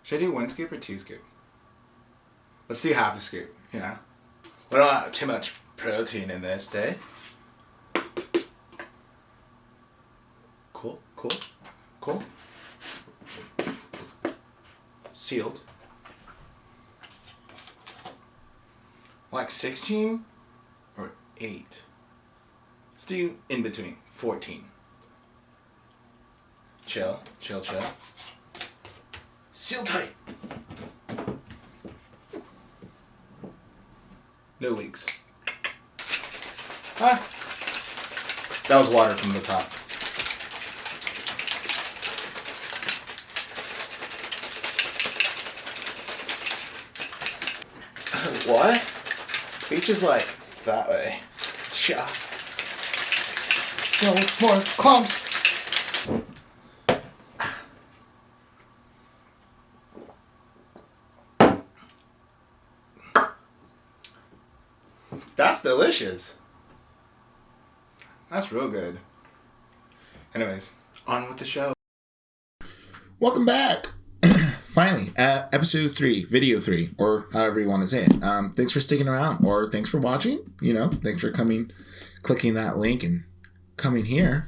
Should I do 1 scoop or 2 scoop? Let's do half a scoop, you know? We don't want too much protein in this day. Cool. Sealed. Like 16 or 8? Let's do in between. 14. Chill. Seal tight. No leaks. That was water from the top. What? Beach is like that way. Yeah. No more clumps. That's delicious. That's real good. Anyways, on with the show. Welcome back. Finally, episode 3, video 3, or however you want to say it. Thanks for sticking around, or thanks for watching. Thanks for clicking that link and coming here.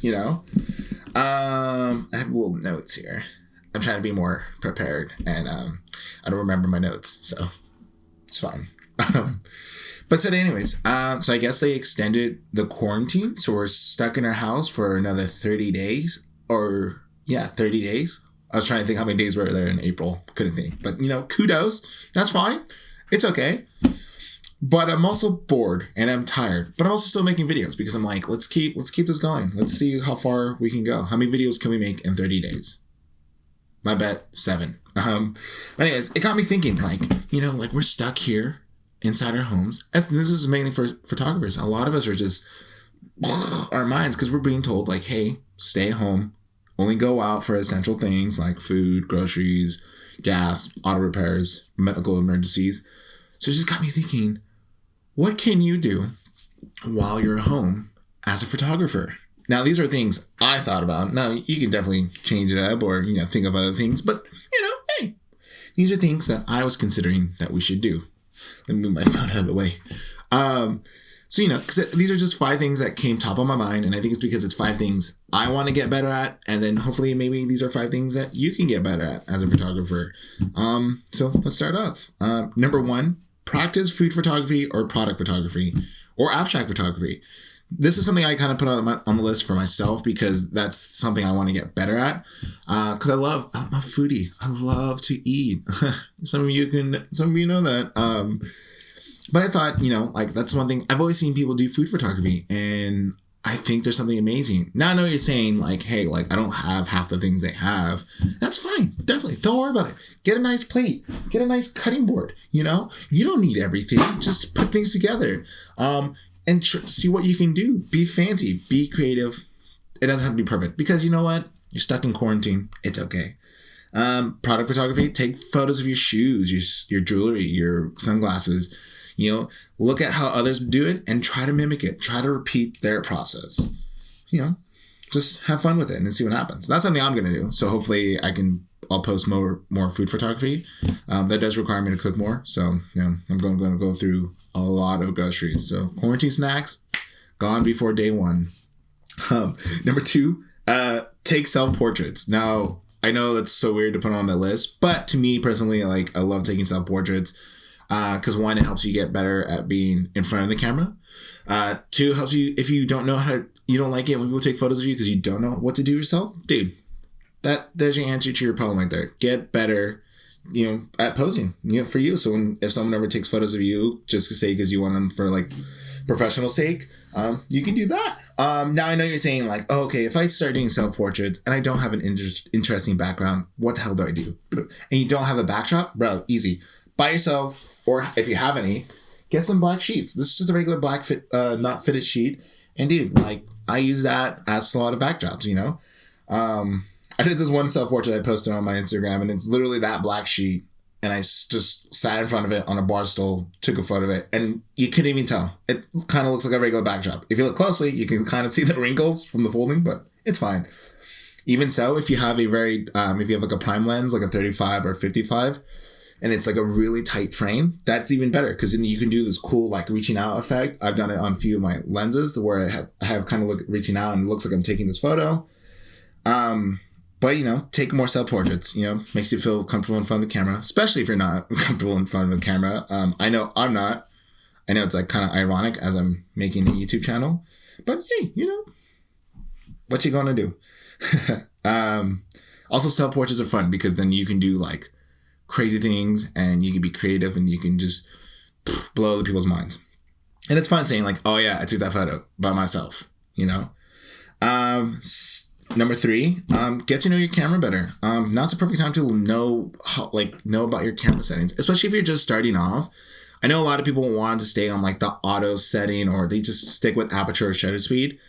I have little notes here. I'm trying to be more prepared, and I don't remember my notes, so it's fine. But so anyways, so I guess they extended the quarantine, so we're stuck in our house for another 30 days, 30 days. I was trying to think how many days were there in April. Couldn't think. But, kudos. That's fine. It's okay. But I'm also bored and I'm tired. But I'm also still making videos because I'm like, let's keep this going. Let's see how far we can go. How many videos can we make in 30 days? My bet, 7. Anyways, it got me thinking, like we're stuck here inside our homes. This is mainly for photographers. A lot of us are just our minds because we're being told, like, hey, stay home. Only go out for essential things like food, groceries, gas, auto repairs, medical emergencies. So it just got me thinking, what can you do while you're home as a photographer? Now, these are things I thought about. Now, you can definitely change it up or, think of other things. But, hey, these are things that I was considering that we should do. Let me move my phone out of the way. So, because these are just 5 things that came top of my mind. And I think it's because it's 5 things I want to get better at. And then hopefully maybe these are 5 things that you can get better at as a photographer. So let's start off. Number 1, practice food photography or product photography or abstract photography. This is something I kind of put on the list for myself because that's something I want to get better at. Because I'm a foodie. I love to eat. Some of you know that. But I thought, that's one thing. I've always seen people do food photography, and I think there's something amazing. Now I know you're saying, like, hey, like, I don't have half the things they have. That's fine. Definitely. Don't worry about it. Get a nice plate. Get a nice cutting board. You don't need everything. Just put things together. And see what you can do. Be fancy. Be creative. It doesn't have to be perfect. Because you know what? You're stuck in quarantine. It's okay. Product photography. Take photos of your shoes, your jewelry, your sunglasses. Look at how others do it and try to mimic it. Try to repeat their process. Just have fun with it and see what happens. That's something I'm going to do. So hopefully I'll post more food photography. That does require me to cook more. So, I'm going to go through a lot of groceries. So quarantine snacks, gone before day 1. Number 2, take self-portraits. Now, I know that's so weird to put on the list, but to me personally, I love taking self-portraits. Because 1, it helps you get better at being in front of the camera. 2, helps you if you don't know you don't like it when people take photos of you because you don't know what to do yourself. Dude, there's your answer to your problem right there. Get better, at posing, for you. So if someone ever takes photos of you, just to say because you want them for professional sake, you can do that. Now I know you're saying okay, if I start doing self-portraits and I don't have an interesting background, what the hell do I do? And you don't have a backdrop, bro, easy. Buy yourself, or if you have any, get some black sheets. This is just a regular black not fitted sheet. And dude, I use that as a lot of backdrops, I did this one self-portrait I posted on my Instagram, and it's literally that black sheet and just sat in front of it on a bar stool, took a photo of it, and you couldn't even tell. It kind of looks like a regular backdrop. If you look closely, you can kind of see the wrinkles from the folding, but it's fine. Even so, if you have a very, if you have like a prime lens, like a 35 or 55, and it's like a really tight frame, that's even better because then you can do this cool like reaching out effect. I've done it on a few of my lenses where I have kind of reaching out and it looks like I'm taking this photo. But, you know, take more self-portraits, you know, makes you feel comfortable in front of the camera, especially if you're not comfortable in front of the camera. I know I'm not. I know it's like kind of ironic as I'm making a YouTube channel, but hey, you know, what you gonna do? Also, self-portraits are fun because then you can do like crazy things and you can be creative and you can just blow other people's minds. And it's fun saying like, oh yeah, I took that photo by myself, you know? Number 3, get to know your camera better. Now's the perfect time to know about your camera settings, especially if you're just starting off. I know a lot of people want to stay on like the auto setting or they just stick with aperture or shutter speed.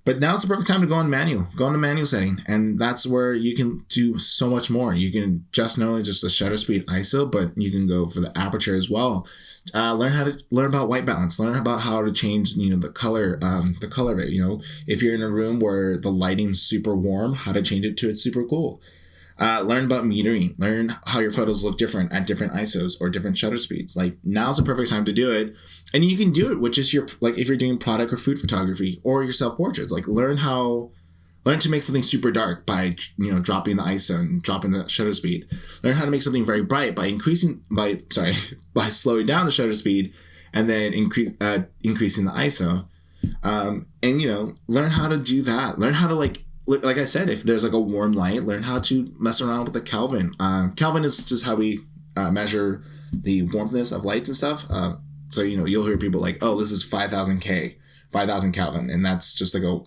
But now it's the perfect time to go on the manual setting. And that's where you can do so much more. You can just not only just the shutter speed ISO, but you can go for the aperture as well. Learn about white balance, learn about how to change, you know, the color of it. You know, if you're in a room where the lighting's super warm, how to change it to it's super cool. Learn about metering, learn how your photos look different at different ISOs or different shutter speeds. Like now's the perfect time to do it. And you can do it with just your, like if you're doing product or food photography or your self-portraits, like learn to make something super dark by, you know, dropping the ISO and dropping the shutter speed. Learn how to make something very bright by by slowing down the shutter speed and then increasing the ISO. And, you know, learn how to do that. Learn how to like I said, if there's like a warm light, learn how to mess around with the Kelvin. Kelvin is just how we measure the warmness of lights and stuff. So, you know, you'll hear people like, oh, this is 5,000 Kelvin. And that's just like a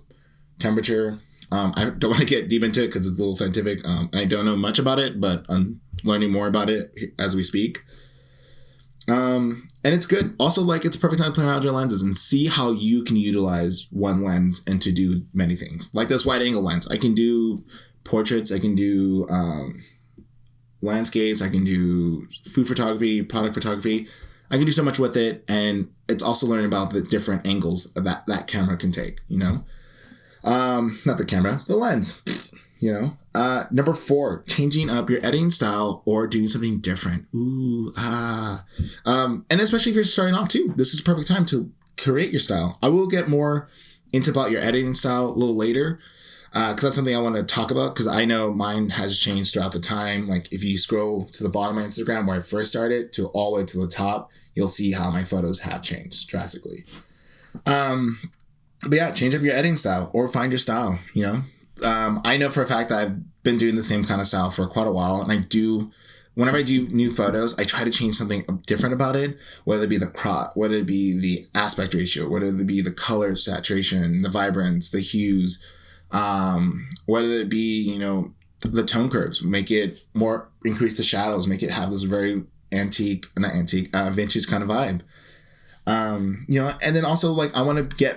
temperature. I don't want to get deep into it because it's a little scientific. And I don't know much about it, but I'm learning more about it as we speak. And it's good. Also, like, it's a perfect time to play around with your lenses and see how you can utilize one lens and to do many things. Like this wide angle lens. I can do portraits. I can do landscapes. I can do food photography, product photography. I can do so much with it. And it's also learning about the different angles that camera can take, you know? Not the camera, the lens, you know? Number 4, changing up your editing style or doing something different. And especially if you're starting off too, this is a perfect time to create your style. I will get more into about your editing style a little later, because that's something I want to talk about, because I know mine has changed throughout the time. Like if you scroll to the bottom of my Instagram where I first started to all the way to the top, you'll see how my photos have changed drastically. But yeah, change up your editing style or find your style, you know? I know for a fact that I've been doing the same kind of style for quite a while, and whenever I do new photos, I try to change something different about it, whether it be the crop, whether it be the aspect ratio, whether it be the color saturation, the vibrance, the hues, whether it be, you know, the tone curves, increase the shadows, make it have this very vintage kind of vibe. You know, and then also like I want to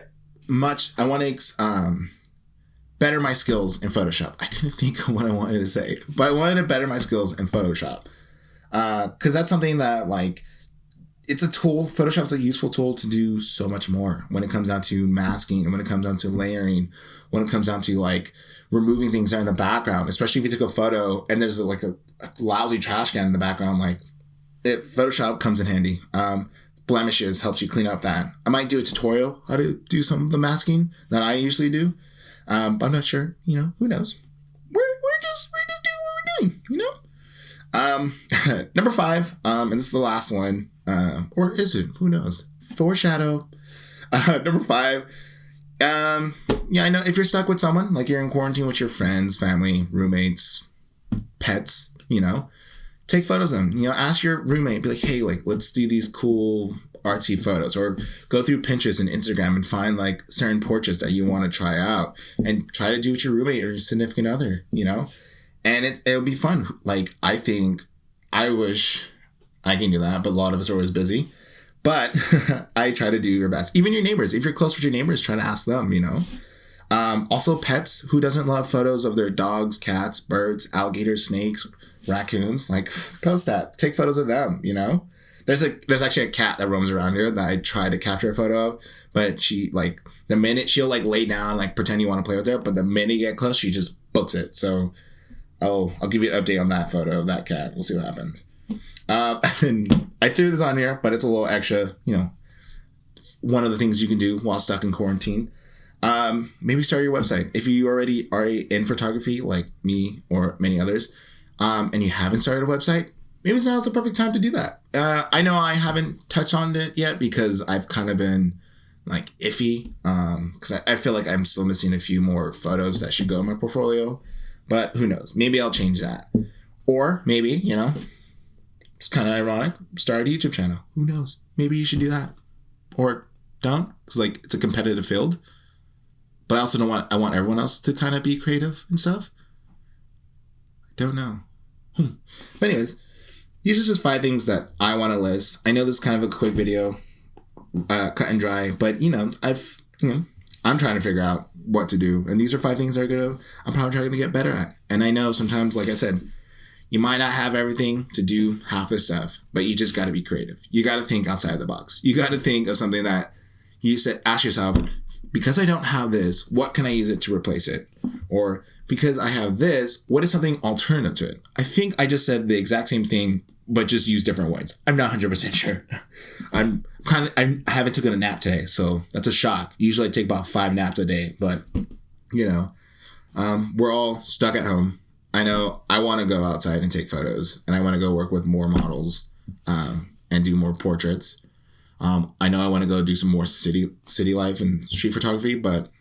better my skills in Photoshop. I couldn't think of what I wanted to say, but I wanted to better my skills in Photoshop. Because that's something that, like, it's a tool. Photoshop's a useful tool to do so much more when it comes down to masking and when it comes down to layering, when it comes down to, like, removing things that are in the background, especially if you took a photo and there's, like, a lousy trash can in the background. Like, Photoshop comes in handy. Blemishes helps you clean up that. I might do a tutorial how to do some of the masking that I usually do. But I'm not sure, you know, who knows? We're just doing what we're doing, you know? Number 5, and this is the last one, or is it? Who knows? Foreshadow. Number 5, yeah, I know if you're stuck with someone, like you're in quarantine with your friends, family, roommates, pets, you know, take photos of them. You know, ask your roommate, be like, hey, like, let's do these cool artsy photos, or go through Pinterest and Instagram and find like certain portraits that you want to try out and try to do with your roommate or your significant other, you know, and it'll be fun. Like, I wish I can do that, but a lot of us are always busy, but I try to do your best. Even your neighbors, if you're close with your neighbors, try to ask them, you know. Also pets, who doesn't love photos of their dogs, cats, birds, alligators, snakes, raccoons, like post that, take photos of them, you know. There's actually a cat that roams around here that I tried to capture a photo of, but she, like, the minute she'll like lay down, like pretend you want to play with her, but the minute you get close, she just books it. So I'll give you an update on that photo of that cat. We'll see what happens. And I threw this on here, but it's a little extra, you know, one of the things you can do while stuck in quarantine. Maybe start your website. If you already are in photography like me or many others, and you haven't started a website, maybe now's the perfect time to do that. I know I haven't touched on it yet because I've kind of been like iffy, because I feel like I'm still missing a few more photos that should go in my portfolio, but who knows? Maybe I'll change that. Or maybe, you know, it's kind of ironic, start a YouTube channel. Who knows? Maybe you should do that. Or don't, because like it's a competitive field. But I also I want everyone else to kind of be creative and stuff. I don't know. But anyways, these are just 5 things that I want to list. I know this is kind of a quick video, cut and dry, but you know, I'm trying to figure out what to do. And these are 5 things that I'm probably trying to get better at. And I know sometimes, like I said, you might not have everything to do half this stuff, but you just got to be creative. You got to think outside the box. You got to think of something that you said, ask yourself, because I don't have this, what can I use it to replace it? Or because I have this, what is something alternative to it? I think I just said the exact same thing, but just use different words. I'm not 100% sure. I haven't taken a nap today, so that's a shock. Usually I take about 5 naps a day, but you know, we're all stuck at home. I know I want to go outside and take photos, and I want to go work with more models, and do more portraits. I know I want to go do some more city life and street photography, but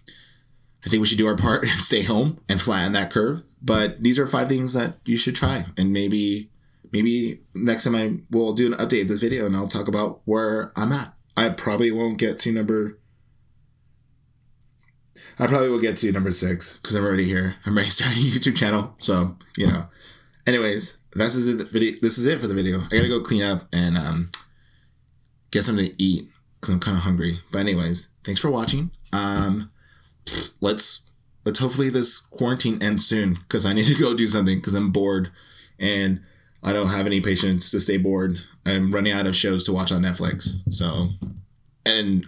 I think we should do our part and stay home and flatten that curve. But these are 5 things that you should try, and maybe next time I will do an update of this video and I'll talk about where I'm at. I probably will get to number 6 because I'm already here. I'm ready to start a YouTube channel. So, you know, anyways, this is it for the video. I gotta go clean up and get something to eat because I'm kind of hungry. But anyways, thanks for watching. Let's hopefully this quarantine ends soon because I need to go do something because I'm bored and I don't have any patience to stay bored. I'm running out of shows to watch on Netflix. So, and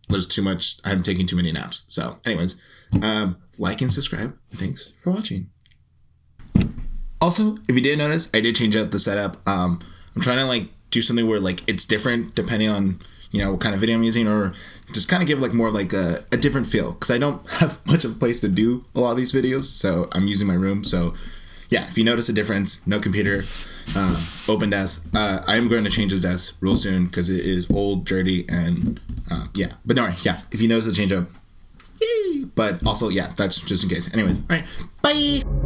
there's too much. I'm taking too many naps. So anyways, like and subscribe. Thanks for watching. Also, if you didn't notice, I did change up the setup. I'm trying to like do something where like it's different depending on, you know, what kind of video I'm using, or just kind of give like more like a different feel because I don't have much of a place to do a lot of these videos. So I'm using my room. So yeah, if you notice a difference, no computer, open desk. I am going to change this desk real soon because it is old, dirty, and yeah. But don't worry, yeah, if you notice a change up, yay! But also, yeah, that's just in case. Anyways, all right, bye!